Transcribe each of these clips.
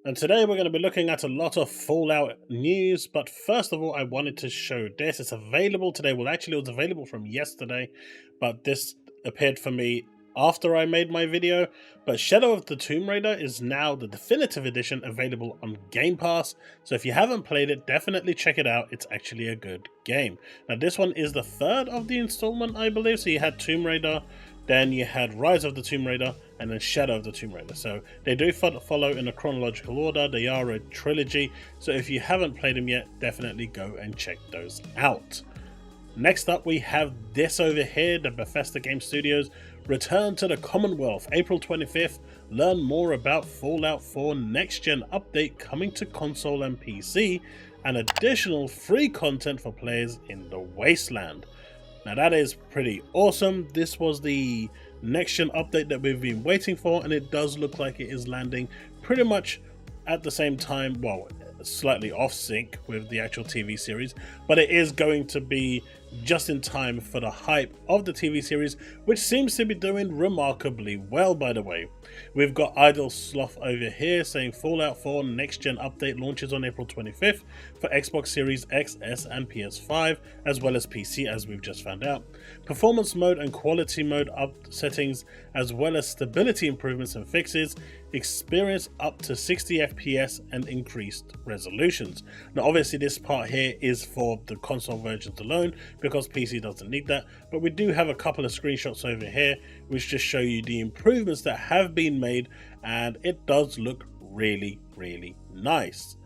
And today we're going to be looking at a lot of Fallout news, but first of all I wanted to show this. It's available today. Well, actually it was available from yesterday, but this appeared for me after I made my video. But Shadow of the Tomb Raider is now the definitive edition, available on Game Pass. So if you haven't played it, definitely check it out. It's actually a good game. Now this one is the third of the installment, I believe. So you had Tomb Raider, then you had Rise of the Tomb Raider, and then Shadow of the Tomb Raider. So they do follow in a chronological order. They are a trilogy. So if you haven't played them yet, definitely go and check those out. Next up, we have this over here. The Bethesda Game Studios return to the Commonwealth, April 25th. Learn more about Fallout 4 Next Gen update coming to console and PC, and additional free content for players in the Wasteland. Now that is pretty awesome. This was the next gen update that we've been waiting for, and it does look like it is landing pretty much at the same time, well, slightly off sync with the actual TV series, but it is going to be just in time for the hype of the TV series, which seems to be doing remarkably well, by the way. We've got Idle Sloth over here saying Fallout 4 Next Gen update launches on April 25th for Xbox Series X, S and PS5, as well as PC, as we've just found out. Performance mode and quality mode up settings, as well as stability improvements and fixes. Experience up to 60 FPS and increased resolutions. Now obviously this part here is for the console versions alone, because PC doesn't need that, but we do have a couple of screenshots over here which just show you the improvements that have been made, and it does look really nice.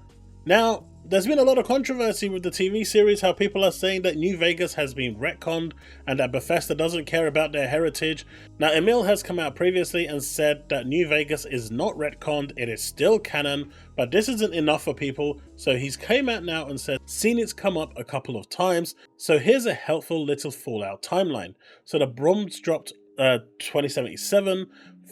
Now there's been a lot of controversy with the TV series, how people are saying that New Vegas has been retconned and that Bethesda doesn't care about their heritage. Now Emil has come out previously and said that New Vegas is not retconned, it is still canon, but this isn't enough for people, so he's came out now and said seen it's come up a couple of times. So here's a helpful little Fallout timeline. So the bombs dropped 2077,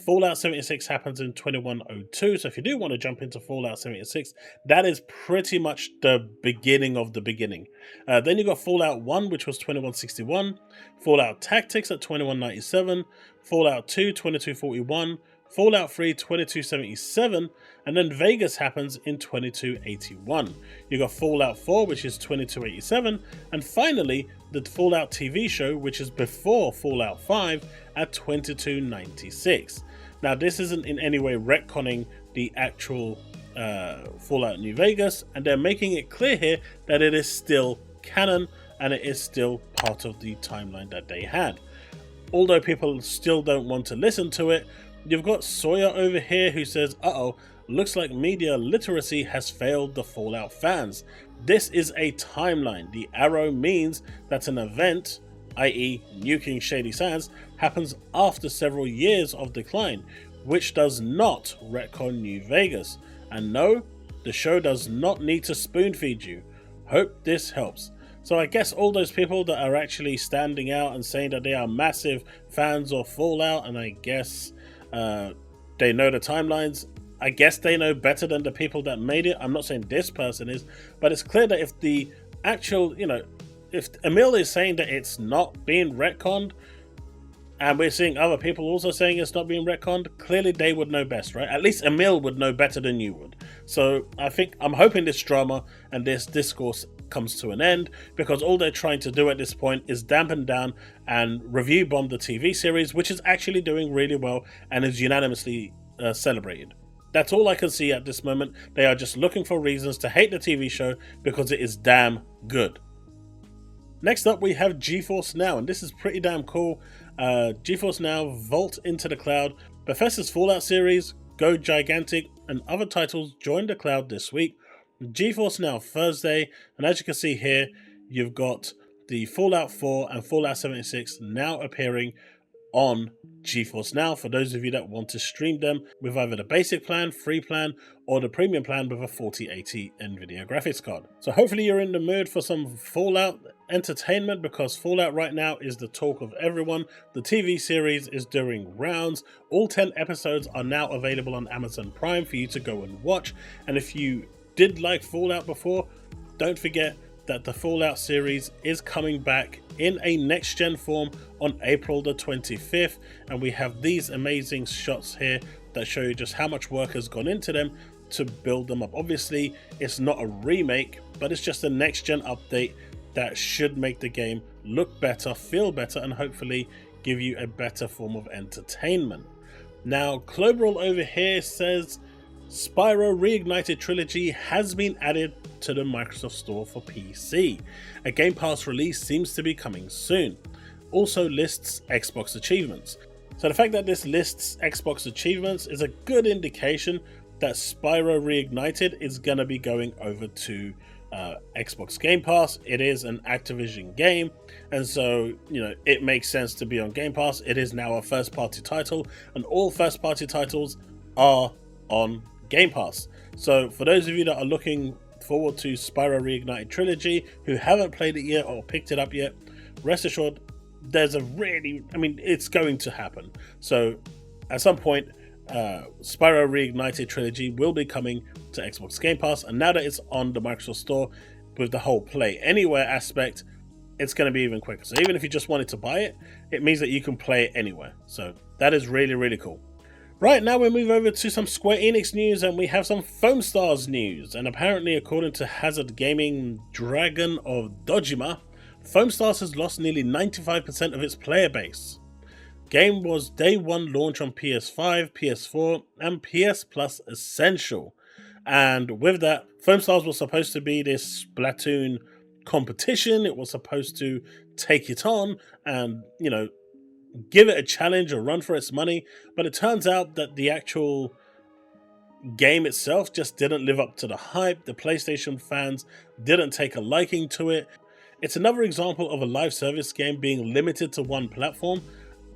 Fallout 76 happens in 2102, so if you do want to jump into Fallout 76, that is pretty much the beginning of the beginning. Then you got Fallout 1, which was 2161, Fallout Tactics at 2197, Fallout 2, 2241, Fallout 3, 2277, and then Vegas happens in 2281. You got Fallout 4, which is 2287, and finally the Fallout TV show, which is before Fallout 5, at 2296. Now this isn't in any way retconning the actual Fallout New Vegas, and they're making it clear here that it is still canon and it is still part of the timeline that they had. Although people still don't want to listen to it, you've got Sawyer over here who says, uh-oh, looks like media literacy has failed the Fallout fans. This is a timeline. The arrow means that an event, i.e. nuking Shady Sands, happens after several years of decline, which does not retcon New Vegas. And no, the show does not need to spoon feed you. Hope this helps. So I guess all those people that are actually standing out and saying that they are massive fans of Fallout, and I guess they know the timelines, I guess they know better than the people that made it. I'm not saying this person is, but it's clear that if the actual, if Emil is saying that it's not being retconned, and we're seeing other people also saying it's not being retconned, clearly they would know best, right? At least Emil would know better than you would. So I'm hoping this drama and this discourse comes to an end, because all they're trying to do at this point is dampen down and review bomb the TV series, which is actually doing really well and is unanimously celebrated. That's all I can see at this moment. They are just looking for reasons to hate the TV show because it is damn good. Next up, we have GeForce Now, and this is pretty damn cool. GeForce Now, Vault into the Cloud, Bethesda's Fallout series, Go Gigantic, and other titles joined the cloud this week. GeForce Now Thursday, and as you can see here, you've got the Fallout 4 and Fallout 76 now appearing on GeForce Now for those of you that want to stream them with either the basic plan, free plan, or the premium plan with a 4080 Nvidia graphics card. So hopefully you're in the mood for some Fallout entertainment, because Fallout right now is the talk of everyone. The TV series is doing rounds. All 10 episodes are now available on Amazon Prime for you to go and watch. And if you did like Fallout before, don't forget that the Fallout series is coming back in a next gen form on April the 25th, and we have these amazing shots here that show you just how much work has gone into them to build them up. Obviously, it's not a remake, but it's just a next-gen update that should make the game look better, feel better, and hopefully give you a better form of entertainment. Now, Cloberall over here says Spyro Reignited Trilogy has been added to the Microsoft Store for PC. A Game Pass release seems to be coming soon. Also lists Xbox achievements. So the fact that this lists Xbox achievements is a good indication that Spyro Reignited is going to be going over to Xbox Game Pass. It is an Activision game, and so it makes sense to be on Game Pass. It is now a first-party title, and all first-party titles are on Game Pass. So for those of you that are looking forward to Spyro Reignited Trilogy, who haven't played it yet or picked it up yet, rest assured there's it's going to happen. So at some point Spyro Reignited Trilogy will be coming to Xbox Game Pass, and now that it's on the Microsoft Store with the whole Play Anywhere aspect, it's going to be even quicker. So even if you just wanted to buy it, it means that you can play it anywhere. So that is really, really cool. Right, now we move over to some Square Enix news, and we have some Foamstars news. And apparently, according to Hazard Gaming Dragon of Dojima, Foamstars has lost nearly 95% of its player base. Game was day one launch on PS5, PS4, and PS Plus Essential. And with that, Foamstars was supposed to be this Splatoon competition. It was supposed to take it on and, give it a challenge, a run for its money. But it turns out that the actual game itself just didn't live up to the hype. The PlayStation fans didn't take a liking to it. It's another example of a live service game being limited to one platform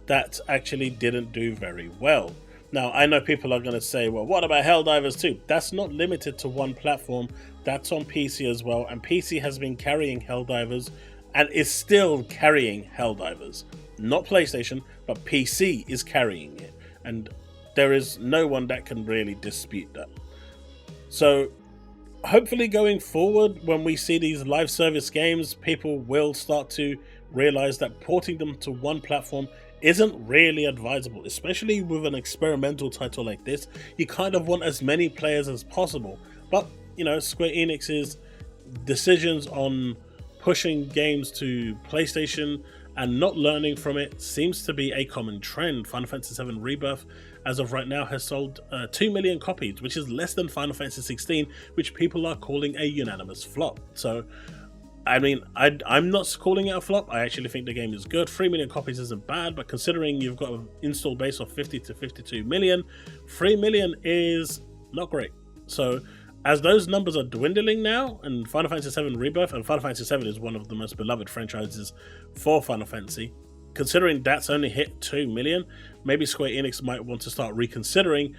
that actually didn't do very well. Now, I know people are going to say, well, what about Helldivers 2? That's not limited to one platform. That's on PC as well. And PC has been carrying Helldivers and is still carrying Helldivers. Not PlayStation, but PC is carrying it. And there is no one that can really dispute that. So hopefully going forward, when we see these live service games, people will start to realize that porting them to one platform isn't really advisable, especially with an experimental title like this. You kind of want as many players as possible. But, Square Enix's decisions on pushing games to PlayStation and not learning from it seems to be a common trend. Final Fantasy VII Rebirth, as of right now, has sold 2 million copies, which is less than Final Fantasy 16, which people are calling a unanimous flop. So, I'm not calling it a flop. I actually think the game is good. 3 million copies isn't bad, but considering you've got an install base of 50 to 52 million, 3 million is not great. So, as those numbers are dwindling now, and Final Fantasy VII Rebirth, and Final Fantasy VII is one of the most beloved franchises for Final Fantasy, considering that's only hit 2 million, maybe Square Enix might want to start reconsidering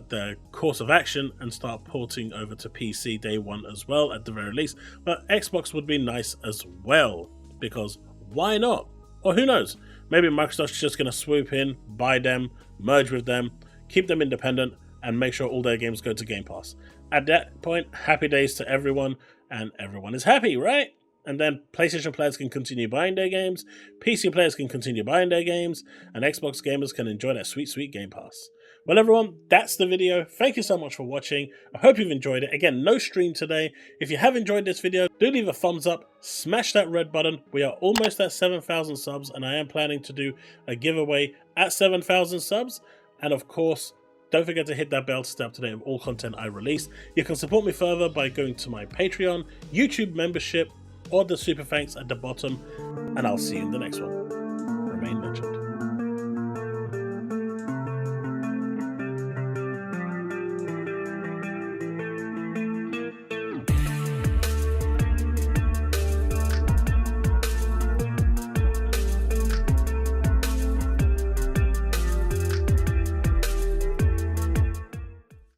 the course of action and start porting over to PC day one as well, at the very least. But Xbox would be nice as well, because why not? Or who knows, maybe Microsoft's just going to swoop in, buy them, merge with them, keep them independent, and make sure all their games go to Game Pass. At that point, happy days to everyone, and everyone is happy, right? And then PlayStation players can continue buying their games, PC players can continue buying their games, and Xbox gamers can enjoy that sweet, sweet Game Pass. Well, everyone, that's the video. Thank you so much for watching. I hope you've enjoyed it. Again, no stream today. If you have enjoyed this video, do leave a thumbs up, smash that red button. We are almost at 7,000 subs, and I am planning to do a giveaway at 7,000 subs. And of course, don't forget to hit that bell to stay up to date with all content I release. You can support me further by going to my Patreon, YouTube membership, or the super thanks at the bottom. And I'll see you in the next one. Remain legend.